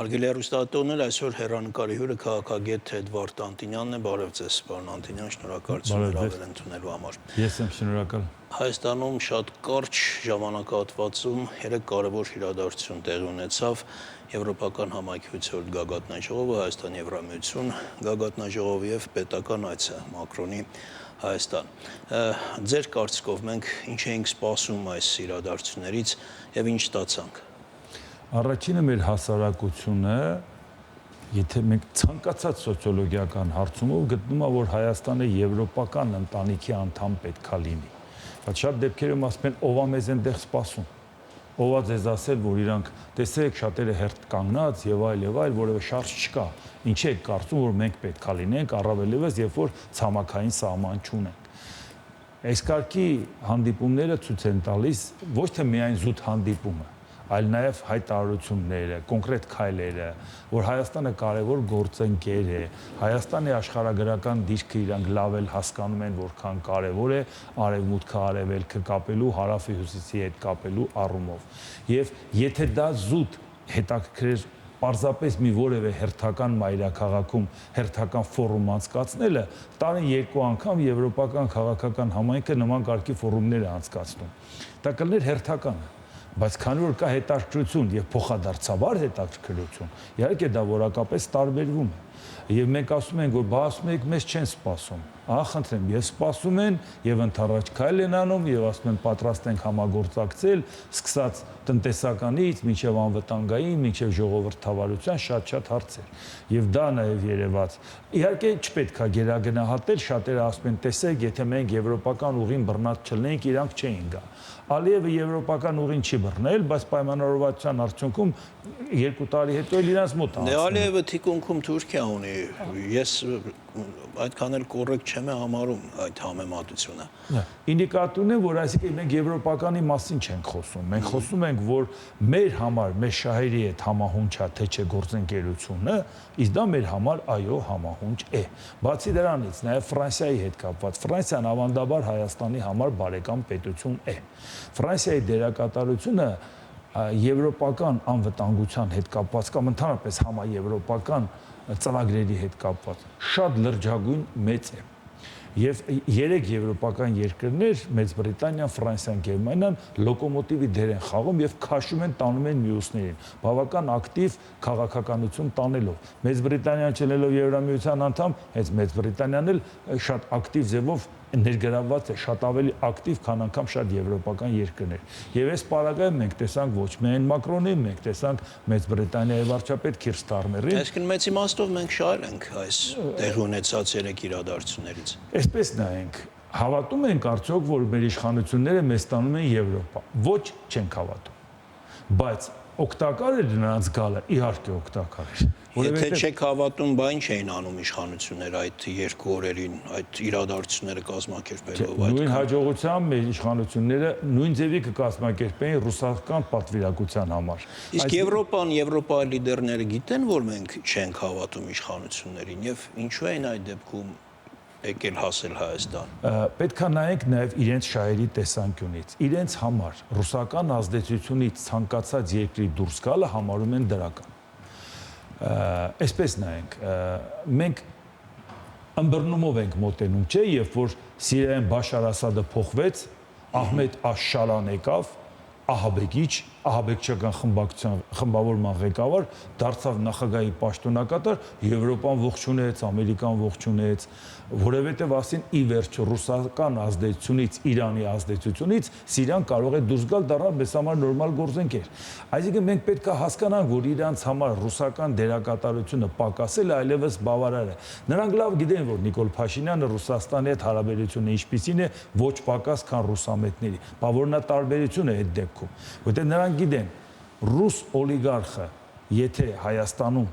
Հարգելի հեռուստատողներ, այսօր հեռանկարի հյուրը քաղաքագետ Էդվարդ Անտինյանն է, բարև ձեզ, պարոն Անտինյան, շնորհակալություն հրավեր ընդունելու համար։ Ես եմ շնորհակալ։ Հայաստանում շատ կարճ ժամանակահատվածում 3 կարևոր իրադարձություն տեղի ունեցավ Եվրոպական համայնքության գագաթնաժողովը, Հայաստան Եվրամիություն գագաթնաժողովը եւ պետական այցը Մակրոնի Հայաստան։ Ձեր կարծիքով մենք ինչ էինք սպասում այս իրադարձություններից եւ ինչ ստացանք։ Առաջինը մեր հասարակությունը, եթե մենք ցանկացած սոցիոլոգիական հարցումով գտնում ենք, որ Հայաստանը եվրոպական ընտանիքի անդամ պետքա լինի։ Բայց շատ դեպքերում ասում են, ով է մեզ այնտեղ սպասում։ Ով է ձեզ ասել, որ իրանք տեսեք շատերը հերթ կանգնած եւ այլ, որևէ շարժ չկա։ Ինչի եք կարծում, որ մենք պետքա լինենք, առավելևս երբ որ ցամաքային սահման չունենք։ Այս կարգի հանդիպումները ցույց են տալիս ոչ թե միայն զուտ հանդիպումը, այլ նաև հայտարարությունները, կոնկրետ քայլերը, որ Հայաստանը կարևոր գործընկեր է, Հայաստանի աշխարհագրական դիրքը իրանք լավ էլ հասկանում են, որքան կարևոր է արևմուտքը արևելքը կապելու, հարավի հյուսիսի հետ կապելու առումով։ Եվ եթե դա զուտ հետաքրքիր պարզապես մի որևէ հերթական մայրաքաղաքում հերթական ֆորում անցկացնելը, տարին 2 անգամ եվրոպական քաղաքական համայնքը նման կարգի ֆորումներ է անցկացնում։ Դա կլիներ հերթականը։ Բայց քանի որ կա հետաքրքրություն եւ փոխադարձաբար հետաքրքրություն, իհարկե դա որակապես տարբերվում է։ Եվ մենք ասում ենք, որ բա ասում եք, մեզ չեն սպասում։ Ահա խնդրեմ, ես սպասում են եւ ընթառաջ քայլ են անում եւ ասում են պատրաստ ենք համագործակցել, սկսած տնտեսականից մինչեւ անվտանգային, մինչեւ ժողովրդավարության շատ հարցեր։ Եվ դա նաեւ երևաց։ Իհարկե չպետք է գերագնահատել, շատերը ասում են, տեսեք, եթե մենք եվրոպական ուղին բռնած չլինենք, իրանք չէին գա։ Ալիևը եվրոպական ուղին չի բռնել, բայց պայմանավորվածության արդյունքում 2 տարի հետո էլ իրանց մոտ է։ Ալիևը թիկունքում Թուրքիա ունի։ Ես այդքան էլ կոռեկտ չեմ համարում այդ համեմատությունը։ Ինդիկատորն է, որ այսինքն մենք եվրոպականի մասին չենք խոսում։ Մենք խոսում ենք, որ մեր համար, մեր շահերի հետ համահունչ է թե չէ գործընկերությունը, իսկ դա մեր համար այո համահունչ է։ Բացի դրանից, նաև Ֆրանսիայի հետ կապված, Ֆրանսիան ավանդաբար Հայաստանի համար բարեկամ պետություն է։ Ֆրանսիայի դերակատարությունը եվրոպական անվտանգության հետ կապված կամ ընդհանրապես համաեվրոպական ծրագրերի հետ կապված շատ լրջագույն մեծ է։ Եվ 3 եվրոպական երկրներ՝ Մեծ Բրիտանիան, Ֆրանսիան, Գերմանիան լոկոմոտիվի դեր են խաղում եւ քաշում են տանում են մյուսներին, բավական ակտիվ քաղաքականություն տանելով։ Մեծ Բրիտանիան չլինելով Եվրամիության անդամ, հենց Մեծ Բրիտանիան էլ շատ ակտիվ ձևով ներգրավված է, շատ ավելի ակտիվ, քան անգամ շատ եվրոպական երկրներ։ Եվ այս պարագայում մենք տեսանք ոչ միայն Մակրոնին, մենք տեսանք Մեծ Բրիտանիայի վարչապետ Քիր Ստարմերին։ Այսինքն մեծ իմաստով մենք շահել ենք այս տեղի ունեցած 3 իրադարձություններից։ Այսպես նայենք, հավատում ենք արդյոք, որ մեր իշխանությունները մեզ տանում են Եվրոպա։ Ոչ, չենք հավատում։ Բայց օգտակար է նրանց գալը, իհարկե օգտակար է։ Եթե չեք հավատում, բա ինչ էին անում իշխանությունները այդ 2 օրերին, այդ իրադարձությունները կազմակերպելով այդ։ Նույն հաջողությամբ մեր իշխանությունները նույն ձևի կկազմակերպեին ռուսական պատվիրակության համար։ Իսկ Եվրոպան, Եվրոպայի լիդերները գիտեն, որ մենք չենք հավատում իշխանություններին եւ ինչու են այդ դեպքում եկել հասել Հայաստան։ Պետք է նայենք նաև իրենց շահերի տեսանկյունից։ Իրենց համար ռուսական ազդեցությունից ցանկացած երկրի դուրս գալը համարում են դրական։ Այսպես նայենք, մենք ըմբռնումով ենք մոտենում, չէ, երբ որ Սիրիայում Բաշար Ասադը փոխվեց, Ահմեդ Աշ-Շալան եկավ, ահաբեկիչ, ահաբեկչական խմբավորման ղեկավար, դարձավ նախագահի պաշտոնակատար, Եվրոպան ողջունեց, Ամերիկան ողջունեց, որովհետև ասին ի վերջո ռուսական ազդեցությունից, Իրանի ազդեցությունից Սիրիան կարող է դուրս գալ, դառնալ մեզ համար նորմալ գործընկեր։ Այսինքն մենք պետք է հասկանանք, որ իրանց համար ռուսական դերակատարությունը պակասել այլևս բավարար է։ Նրանք լավ գիտեն, որ Նիկոլ Փաշինյանը Ռուսաստանի հետ հարաբերությունը ինչպիսին է, ոչ պակաս, քան ռուսամետների։ Բա որ նա տարբերություն է այդ դեպքում, որտեղ նրանք գիտեն, ռուս օլիգարխը, եթե Հայաստանում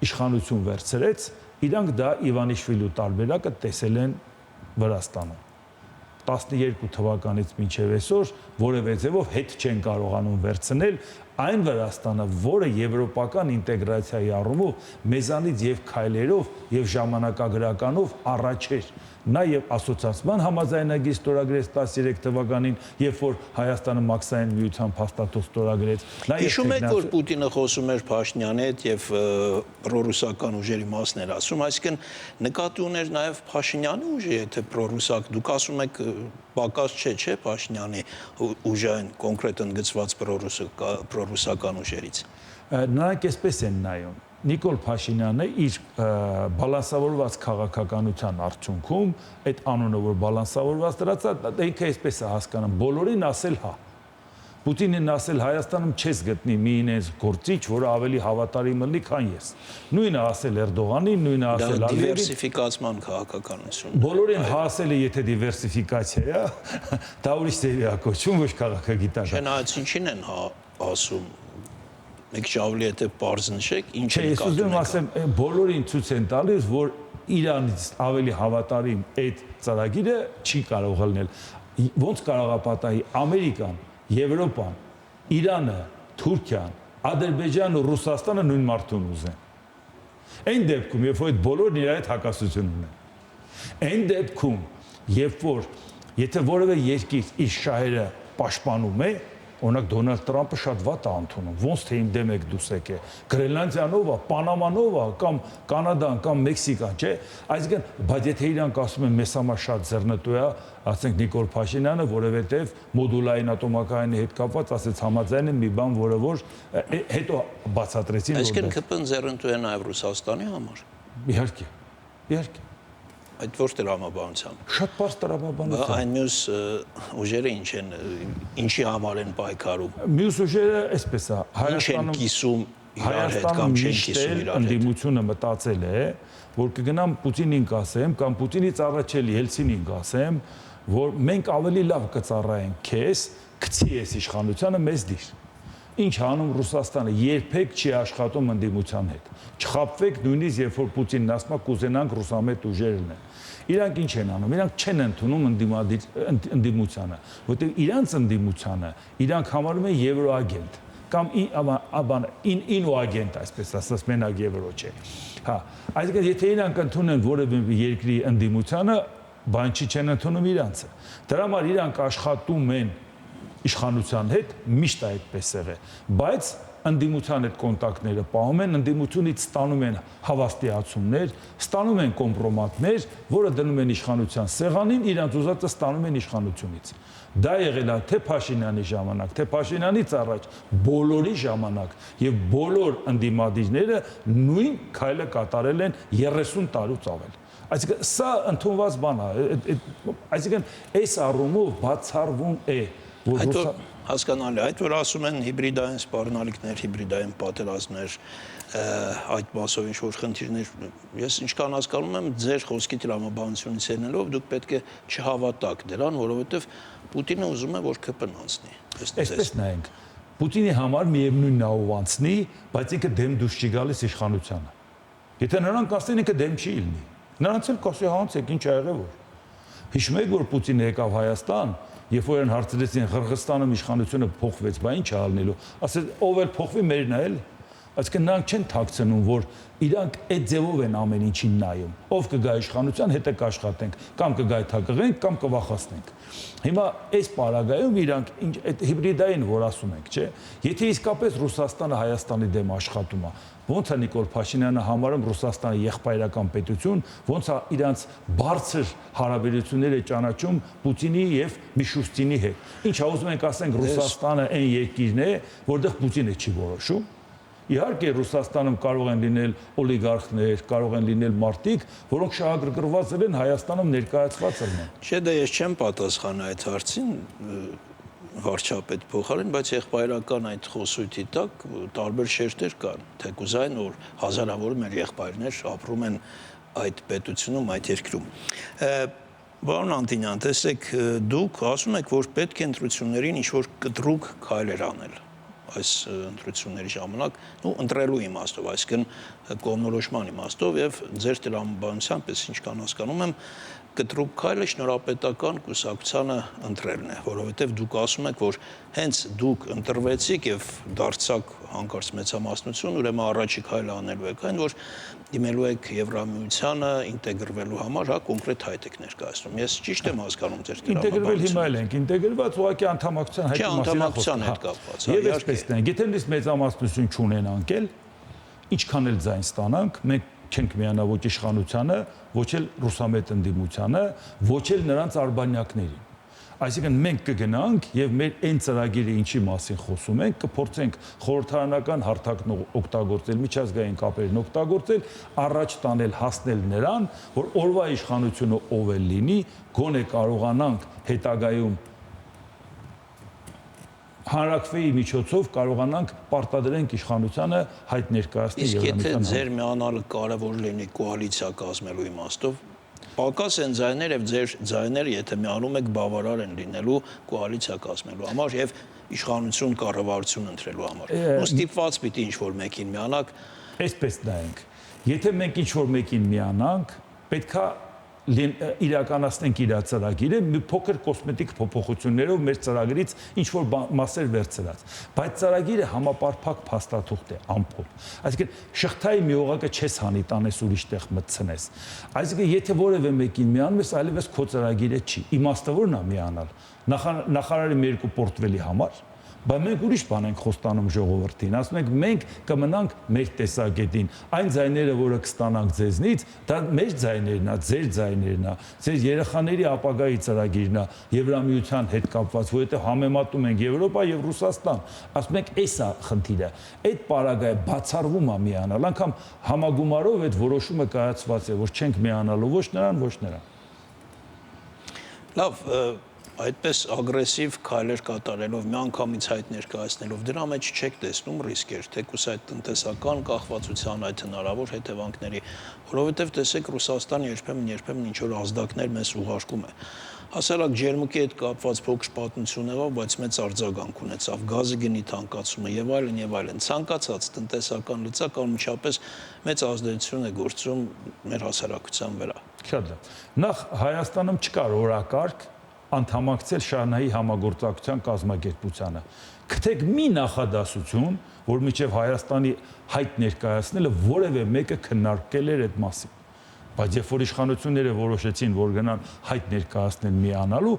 իշխանություն վերցրեց, իրանք դա Իվանիշվիլու տարբերակը տեսել են Վրաստանում։ 12 թվականից մինչև այսօր որևէ ձևով հետ չեն կարողանում վերցնել այն Վրաստանը, որը եվրոպական ինտեգրացիայի առումով մեզանից եւ քայլերով եւ ժամանակագրականով առաջ էր, նա եւ ասոցիացիան համաձայնագիր ստորագրեց 13 թվականին, երբ որ Հայաստանը մաքսային միության փաստաթուղթ ստորագրեց։ Հիշում եք, որ Պուտինը խոսում էր Փաշինյանի հետ եւ պրոռուսական ուժերի մասն էր ասում, այսինքն նկատի ուներ նաեւ Փաշինյանի ուժը, եթե պրոռուսակ, դուք ասում եք պակաս չէ, Փաշինյանի ուժային կոնկրետ ընդգծված պրոռուսական ուժերից։ Նրանք այսպես են նայում։ Նիկոլ Փաշինյանը իր բալանսավորված քաղաքականության արդյունքում այդ անունը որ բալանսավորված դրած է, ինքը այսպես է հասկանում, բոլորին ասել հա։ Պուտինին ասել Հայաստանում չես գտնի մի ինձ գործիչ, որը ավելի հավատարիմ լինի, քան ես։ Նույնը ասել Էրդողանին, նույնը ասել Ալիևին։ Դիվերսիֆիկացման քաղաքականություն։ Բոլորին հա ասել է, եթե դիվերսիֆիկացիա է, դա ուրիշ ձևի է կոչվում, ոչ քաղաքագիտական։ Չեն այս ինչին են հա ասում։ Մեկ շավլի եթե պարզ նշեք, ինչ է ես ուզում ասեմ, բոլորին ցույց են տալիս, որ Իրանից ավելի հավատարիմ այդ ծրագիրը չի կարող լինել։ Ոնց կարող է պատահի Ամերիկան, Եվրոպան, Իրանը, Թուրքիան, Ադրբեջանն ու Ռուսաստանը նույն մարդուն ուզեն։ Այն դեպքում, երբ որ այդ բոլորն իրար հետ հակասություն ունեն։ Այն դեպքում, երբ որ եթե որևէ երկիր իր շահերը պաշտպանում է, օրինակ Դոնալդ Թրամփը շատ վատ է ընդունում, ոնց թե իմ դեմ եք դուս եկե, Գրենլանդիանով է, Պանամանով է, կամ Կանադան, կամ Մեքսիկան, չէ, այսինքն, բայց եթե իրանք ասում են մեզ համար շատ ձեռնտու է, ասենք Նիկոլ Փաշինյանը, որովհետև մոդուլային ատոմակայանի հետ կապված ասեց համաձայն են մի բան, որը որ հետո բացատրեցին, այսինքն ԿՊ-ն ձեռնտու է նաև Ռուսաստանի համար։ Իհարկե, իհարկե։ Այդ որ տրամաբանությամբ։ Շատ բարձ տրամաբանությամբ։ Այն մյուս ուժերը ինչ են, ինչի համար են պայքարում։ Մյուս ուժերը այսպես է, Հայաստանում կիսում իրար հետ կամ չեն կիսում իրար հետ։ Ընդդիմությունը մտածել է, որ կգնամ Պուտինին կասեմ կամ Պուտինից առաջ էլ Ելցինին կասեմ, որ մենք ավելի լավ կծառայենք քեզ, գցի ես իշխանությանը մեզ դիր։ Ինչ անում Ռուսաստանը, երբեք չի աշխատում ընդդիմության հետ։ Չխաբվեք նույնիսկ երբ որ Պուտինն ասում է կուզենանք ռուսամետ ուժեր լինեն։ Իրանք ինչ են անում, իրանք չեն ընդունում ընդդիմությանը, որտեղ իրանց ընդդիմությանը իրանք համարում են եվրոագենտ կամ ինոագենտ, այսպես ասած, մենակ եվրո չէ։ Հա, այսինքն եթե իրանք ընդունեն որևէ երկրի ընդդիմությանը, բան չի չեն ընդունում իրանցը։ Դրա համար իրանք աշխատում են իշխանության հետ, միշտ այդպես է, բայց ընդդիմության հետ կոնտակտները պահում են, ընդդիմությունից ստանում են հավաստիացումներ, ստանում են կոմպրոմատներ, որը դնում են իշխանության սեղանին, իրանց ուզածը ստանում են իշխանությունից։ Դա եղել է թե Փաշինյանի ժամանակ, թե Փաշինյանից առաջ, բոլորի ժամանակ եւ բոլոր ընդդիմադիրները նույն քայլը կատարել են 30 տարուց ավել։ Այսինքն սա ընդունված բան է, այսինքն այս առումով բացառվում է Այդ որ հասկանալի, այդ որ ասում են հիբրիդային սպառնալիքներ, հիբրիդային պատերազմներ, այդ մասով ինչ-որ խնդիրներ, ես ինչքան հասկանում եմ, ձեր խոսքի տրամաբանությունից ելնելով, դուք պետք է չհավատաք դրան, որովհետև Պուտինը ուզում է, որ ԿՊ-ն անցնի։ Այսպես նայենք, Պուտինի համար միևնույնն է ով անցնի, բայց ինքը դեմ դուրս չի գալիս իշխանությանը։ Եթե նրանք ասեն, ինքը դեմ չի լինի։ Նրանց էլ կասի հանցեք, ինչ ա եղել որ։ Հիշում եք, որ Պուտինը եկավ Հայաստան, երբ որ են հարցրեցին Ղրղստանում իշխանությունը փոխվեց, բա ինչ ա ալնելու, ասել ով էլ փոխվի մերն է էլ, այսինքն նրանք չեն թաքցնում, որ իրանք այդ ձևով են ամեն ինչին նայում, ով կգա իշխանության, հետը կաշխատենք, կամ կգայթակղենք, կամ կվախացնենք։ Հիմա այս պարագայում իրանք այդ հիբրիդային որ ասում ենք, չէ, եթե իսկապես Ռուսաստանը Հայաստանի դեմ աշխատում է, ոնց է Նիկոլ Փաշինյանը համարում Ռուսաստանը եղբայրական պետություն, ոնց է իրանց բարձր հարաբերությունները ճանաչում Պուտինի եւ Միշուստինի հետ։ Ինչ ուզում ենք ասենք Ռուսաստանը այն երկիրն է, որտեղ Պուտինը չի որոշում։ Իհարկե Ռուսաստանում կարող են լինել օլիգարխներ, կարող են լինել մարդիկ, որոնք շահագրգռված են Հայաստանում ներկայացված են։ Չէ, դա ես չեմ պատասխան այդ հարցին, վարչապետ փոխարեն, բայց եղբայրական այդ խոսույթի տակ տարբեր շերտեր կան, թեկուզ այն որ հազարավոր մեր եղբայրներ ապրում են այդ պետությունում, այդ երկրում։ Պարոն Անտինյան, տեսեք, դուք ասում եք, որ պետք է ընտրություններին ինչ-որ կտրուկ քայլեր անել։ այս ընտրությունների ժամանակ, ընտրելու իմաստով, այսինքն կողմնորոշման իմաստով եւ ձեր տրամաբանությամբ, ես ինչքան հասկանում եմ, կտրուկ քայլը շնորհապետական կուսակցությանը ընտրելն է, որովհետև դուք ասում եք, որ հենց դուք ընտրվեցիք եւ դարձաք հանկարծ մեծամասնություն, ուրեմն առաջի քայլը անելու եք այն, որ դիմելու եք Եվրամիությանը ինտեգրվելու համար, կոնկրետ հայտ եք ներկայացնում։ Ես ճիշտ եմ հասկանում ձեր ինտեգրվել հիմա էլ ենք, ինտեգրված ուղղակի անդամակցության հետ կապված։ Եվ այսպես տենք, եթե նույնիսկ մեծամասնություն չունենանք էլ, ինչքան էլ ձայն ստանանք, մենք չենք միանա ոչ իշխանությանը, ոչ էլ ռուսամետ ընդդիմությանը, ոչ էլ նրանց արբանյակներին։ Այսինքն մենք կգնանք եւ մեր այն ծրագիրը, ինչի մասին խոսում ենք, կփորձենք խորհրդարանական հարթակն օգտագործել, միջազգային կապերն օգտագործել, առաջ տանել, հասնել նրան, որ օրվա իշխանությունը ով էլ լինի, գոնե կարողանանք հետագայում հանրակրվեի միջոցով կարողանանք պարտադրենք իշխանությանը հայտ ներկայացնել Եվրամիության։ Իսկ եթե ձեր միանալը կարևոր լինի կոալիցիա կազմելու իմաստով, պակաս են ձայներ եւ ձեր ձայները, եթե միանում եք, բավարար են լինելու կոալիցիա կազմելու համար եւ իշխանություն կառավարություն ընտրելու համար։ Ստիպված պիտի ինչ-որ մեկին միանաք։ Այսպես նայենք, եթե մենք ինչ-որ մեկին միանանք, պետքա իրականացնենք իր ծրագիրը մի փոքր կոսմետիկ փոփոխություններով մեր ծրագրից ինչ-որ մասեր վերցրած, բայց ծրագիրը համապարփակ փաստաթուղթ է, ամփոփ։ Այսինքն շղթայի մի օղակը չես հանի տանես ուրիշ տեղ մտցնես։ Այսինքն եթե որևէ մեկին միանում ես, այլևս քո ծրագիրը չի։ Իմաստը ո՞րն է միանալ։ Նախարարի մի երկու պորտվելի համար, բայց մենք ուրիշ բան ենք խոստանում ժողովրդին, ասում ենք մենք կմնանք մեր տեսակետին, այն ձայները, որը կստանանք ձեզնից, դա մեր ձայներն է, ձեր ձայներն է, ձեր երեխաների ապագայի ծրագիրն է, Եվրամիության հետ կապված, որովհետև համեմատում ենք Եվրոպա եւ Ռուսաստան, ասում ենք էս է խնդիրը, այդ պարագայը բացառվում է միանալ, անգամ համագումարով այդ որոշումը կայացված է, որ չենք միանալու ոչ նրան, ոչ նրան։ Լավ, այդպես ագրեսիվ քայլեր կատարելով, միանգամից հայտ ներկայացնելով, դրա մեջ չեք տեսնում ռիսկեր, թեկուզ այդ տնտեսական կախվածության, այդ հնարավոր հետևանքների, որովհետև տեսեք Ռուսաստանը երբեմն ինչ-որ ազդակներ մեզ ուղարկում է։ Հասարակ ջերմուկի հետ կապված փոքր պատմություն եղավ, բայց մեծ արձագանք ունեցավ, գազի գնի թանկացումը եւ այլն, ցանկացած տնտեսական լծակ անմիջապես մեծ ազդեցություն է գործում մեր հասարակության վրա։ Շատ լավ։ Նախ Հայաստանում չկար օրակարգ անդամակցել Շանհայի համագործակցության կազմակերպությանը։ Գտեք մի նախադասություն, որ մինչև Հայաստանի հայտ ներկայացնելը որևէ մեկը քննարկել էր այդ մասին։ Բայց երբ որ իշխանությունները որոշեցին, որ գնան հայտ ներկայացնել միանալու,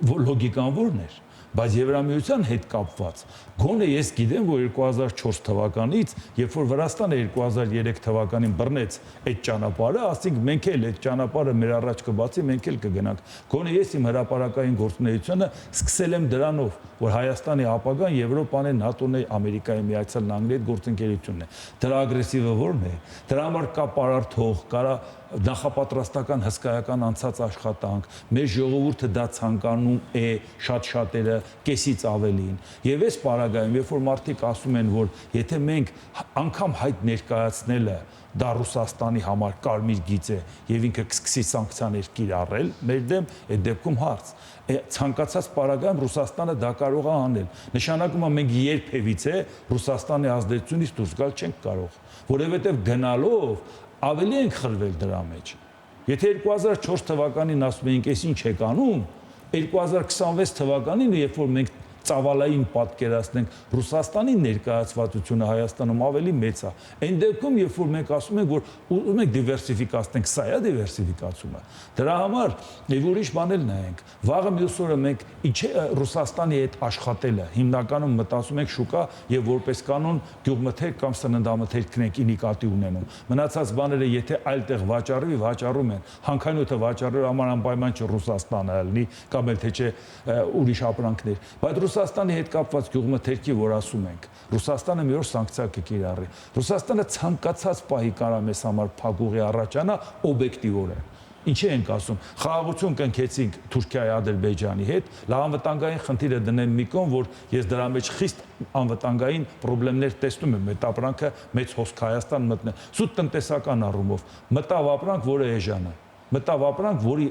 լոգիկան ո՞րն էր։ Բայց Եվրամիության հետ կապված, գոնե ես գիտեմ, որ 2004 թվականից, երբ որ Վրաստանը 2003 թվականին բռնեց այդ ճանապարհը, ասենք մենք էլ այդ ճանապարհը մեր առաջ կբացի, մենք էլ կգնանք։ Գոնե ես իմ հրապարակային գործունեությունը սկսել եմ դրանով, որ Հայաստանի ապագան Եվրոպան է, ՆԱՏՕ-ն է, Ամերիկայի Միացյալ Նահանգների հետ գործընկերությունն է։ Դրա ագրեսիվը ո՞րն է։ Դրա համար կա պարարթող, կարա նախապատրաստական հսկայական անցած աշխատանք, մեր ժողովուրդը դա ցանկանում է, շատ շատերը, կեսից ավելին։ Եվ այս պարագայում, երբ որ մարդիկ ասում են, որ եթե մենք անգամ հայտ ներկայացնելը դա Ռուսաստանի համար կարմիր գիծ է եւ ինքը կսկսի սանկցիաներ կիրառել մեր դեմ, այդ դեպքում հարց ցանկացած պարագայում Ռուսաստանը դա կարող է անել։ Նշանակում է մենք երբևիցե Ռուսաստանի ազդեցությունից դուրս գալ չենք կարող, որովհետեւ գնալով ավելի ենք խրվել դրա մեջ։ Եթե 2004 թվականին ասում էինք, «Էս ինչ եք անում», 2026 թվականին, երբ որ մենք ծավալային պատկերացնենք Ռուսաստանի ներկայացվածությունը Հայաստանում ավելի մեծ է։ Այն դեպքում, երբ որ մենք ասում ենք, որ ուզում ենք դիվերսիֆիկացնենք, սա է դիվերսիֆիկացումը։ Դրա համար եւ ուրիշ բաներ նայենք։ Վաղը մյուս օրը մենք ինչ է Ռուսաստանի հետ աշխատելը, հիմնականում մտածում ենք շուկա եւ որպես կանոն գյուղմթերք կամ սննդամթերքն ենք նկատի ունենում։ Մնացած բաները եթե այլտեղ վաճառվի, վաճառում են։ Հանքանյութը վաճառելու համար անպայման չէ Ռուսաստանը լինի կամ էլ թե չէ ուրիշ ապրանքներ։ Բայց Ռուսաստանի հետ կապված գյուղմթերքի, որ ասում ենք, Ռուսաստանը մի օր սանկցիա կկիրառի։ Ռուսաստանը ցանկացած պահի կարա մեզ համար փակուղի առաջանա օբյեկտիվորեն։ Ինչի ենք ասում, խաղաղություն կնքեցինք Թուրքիայի, Ադրբեջանի հետ, լավ անվտանգային խնդիրը դնեմ մի կողմ, որ ես դրա մեջ խիստ անվտանգային խնդիրներ տեսնում եմ, այդ ապրանքը մեծ հոսք Հայաստան մտնել։ Սուտ տնտեսական առումով մտավ ապրանք, որը էժան է։ մտավ ապրանք, որի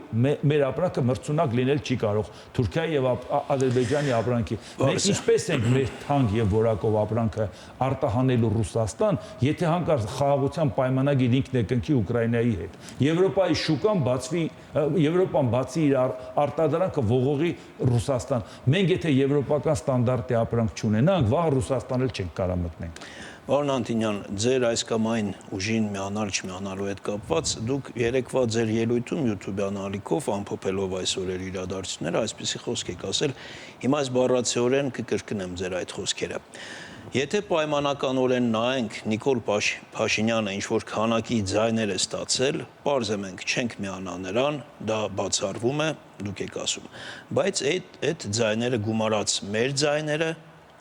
մեր ապրանքը մրցունակ լինել չի կարող Թուրքիայի եւ Ադրբեջանի ապրանքի։ Մենք ինչպես ենք մեր թանկ եւ որակով ապրանքը արտահանելու Ռուսաստան, եթե հանկարծ խաղաղության պայմանագիր ինքն է կնքի Ուկրաինայի հետ։ Եվրոպայի շուկան բացվի, Եվրոպան բացի իր արտադրանքը ողողի Ռուսաստան։ Մենք եթե եվրոպական ստանդարտի ապրանք չունենանք, վաղ Ռուսաստան էլ չենք կարող մտնենք։ Պարոն Անտինյան, ձեր այս կամ այն ուժին միանալ չմիանալու հետ կապված, դուք երեկվա ձեր ելույթում YouTube-յան ալիքով ամփոփելով այս օրերի իրադարձությունները, այսպիսի խոսք եք ասել, հիմա այս բառացիորեն կկրկնեմ ձեր այդ խոսքերը։ Եթե պայմանականորեն նայենք Նիկոլ Փաշինյանը ինչ-որ քանակի ձայներ է ստացել, պարզ է մենք չենք միանա նրան, դա բացառվում է, դուք եք ասում, բայց այդ ձայները գումարած մեր ձայները,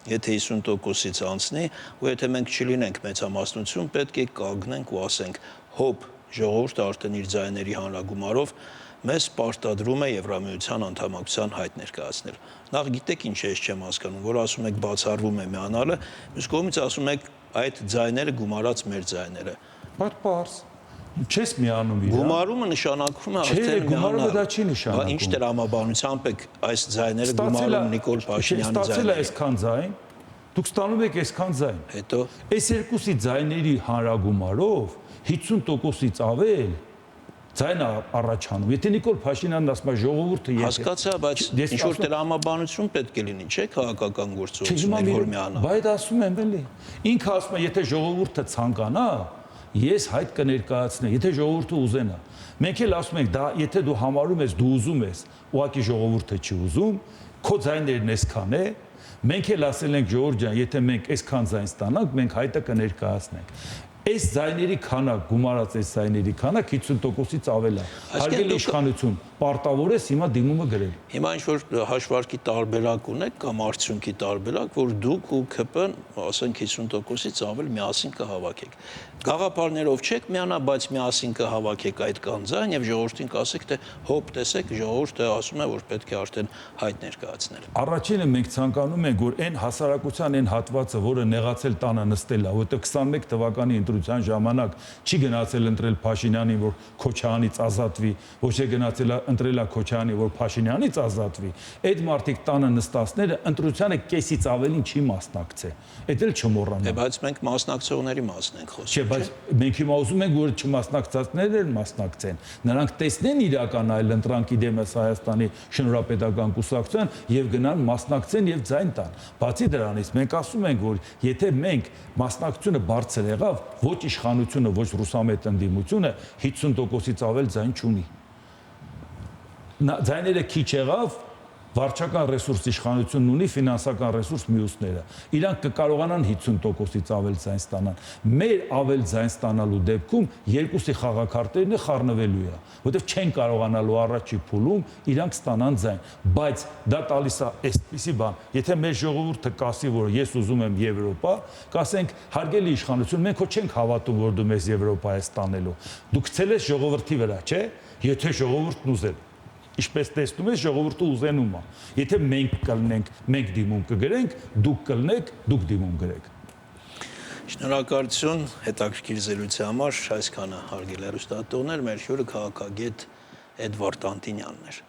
եթե 50%-ից անցնի, ու եթե մենք չլինենք մեծամասնություն, պետք է կանգնենք ու ասենք, հոբ, ժողովուրդը արդեն իր ձայների հանրագումարով մեզ պարտադրում է Եվրամիության անդամակցության հայտ ներկայացնել։ Նախ գիտեք ինչ է, ես չեմ հասկանում, որ ասում եք բացառվում է միանալը, մյուս կողմից ասում եք այդ ձայները գումարած մեր ձայները։ Պարզ չես միանում իրար։ Գումարումը նշանակում է արդեն գումարումը դա չի նշանակում։ Ինչ տրամաբանությամբ եք այս ձայները գումարում Նիկոլ Փաշինյանի ձայները։ Ստացել է ձայները։ այսքան ձայն, դուք ստանում եք այսքան ձայն։ Հետո այս երկուսի ձայների հանրագումարով 50%-ից ավել ձայնը առաջանում։ Եթե Նիկոլ Փաշինյանն ասում է ժողովուրդը հասկացա, բայց ինչ որ տրամաբանություն պետք է լինի, չէ՞, քաղաքական գործողություններ, որ միանա։ Բայց ասում եմ էլի։ Ինքը ասում է, եթե ժողովուրդը ցանկանա, ես հայտ կներկայացնեմ, եթե ժողովուրդը ուզենա։ Մենք էլ ասում ենք, դա եթե դու համարում ես, դու ուզում ես, ուղղակի ժողովուրդը չի ուզում, քո ձայներն այսքան է, մենք էլ ասել ենք ժողովուրդ ջան, եթե մենք այսքան ձայն ստանանք, մենք հայտը կներկայացնենք։ Այս ձայների քանակ, գումարած այս ձայների քանակ 50%-ից ավել է։ Հարգելի իշխանություն, պարտավոր ես հիմա դիմումը գրել։ Հիմա ինչ որ հաշվարկի տարբերակ ունեք կամ արդյունքի տարբերակ, որ դուք ու ԿՊ-ն, ասենք 50%-ից ավել միասին կհավաքեք։ Գաղափարներով չեք միանա, բայց միասին կհավաքեք այդ կանձան եւ ժողովրդին կասեք, թե հոբ տեսեք, ժողովուրդը ասում է, որ պետք է արդեն հայտ ներկայացնել։ Առաջինը մենք ցանկանում ենք, որ այն հասարակության այն հատվածը, որը նեղացել տանը նստել է, որտեղ 21 թվականի ընտրության ժամանակ չի գնացել ընտրել Փաշինյանին, որ Քոչարյանից ազատվի, ոչ թե գնացել ընտրել է Քոչարյանի, որ Փաշինյանից ազատվի, այդ մարդիկ տանը նստածները ընտրությանը կեսից ավելին չի մասնակցել։ Այդ էլ չմոռանանք։ Բայց մենք մասնակցողների մասն ենք խոսում։ Չէ, բայց մենք հիմա ուզում ենք, որ չմասնակցածները մասնակցեն։ Նրանք տեսնեն իրական այլ ընտրանքի դեմս Հայաստանի շնորհապետական կուսակցության եւ գնան մասնակցեն եւ ձայն տան։ Բացի դրանից մենք ասում ենք, որ եթե մենք մասնակցությունը բարձր եղավ, ոչ իշխանությունը, ոչ ռուսամետ ընդդիմությունը 50%-ից ավել ձայն չունի։ Ձայները քիչ եղավ, վարչական ռեսուրս իշխանությունն ունի, ֆինանսական ռեսուրս մյուսները։ Իրանք կկարողանան 50%-ից ավել ձայն ստանան։ Մեր ավել ձայն ստանալու դեպքում երկուսի խաղակարտերն խառնվելու է, որովհետև չեն կարողանալու առաջի փուլում իրանք ստանան ձայն, բայց դա տալիս է այսպիսի բան, եթե մեր ժողովուրդը կասի, որ ես ուզում եմ Եվրոպա, կասենք հարգելի իշխանություն, մենք չենք հավատում, որ դու մեզ Եվրոպա ես տանելու։ Դու գցել ես ժողովրդի վրա, չէ՞, եթե ժողովուրդն ուզել Ինչպես տեսնում ես, ժողովուրդը ուզենում է։ Եթե մենք կլնենք, մենք դիմում կգրենք, դուք կլնեք, դուք դիմում գրեք։ Շնորհակալություն հետաքրքիր զրույցի համար, այսքանը հարգելի հեռուստատողներ, մեր հյուրը քաղաքագետ Էդվարդ Անտինյանն էր։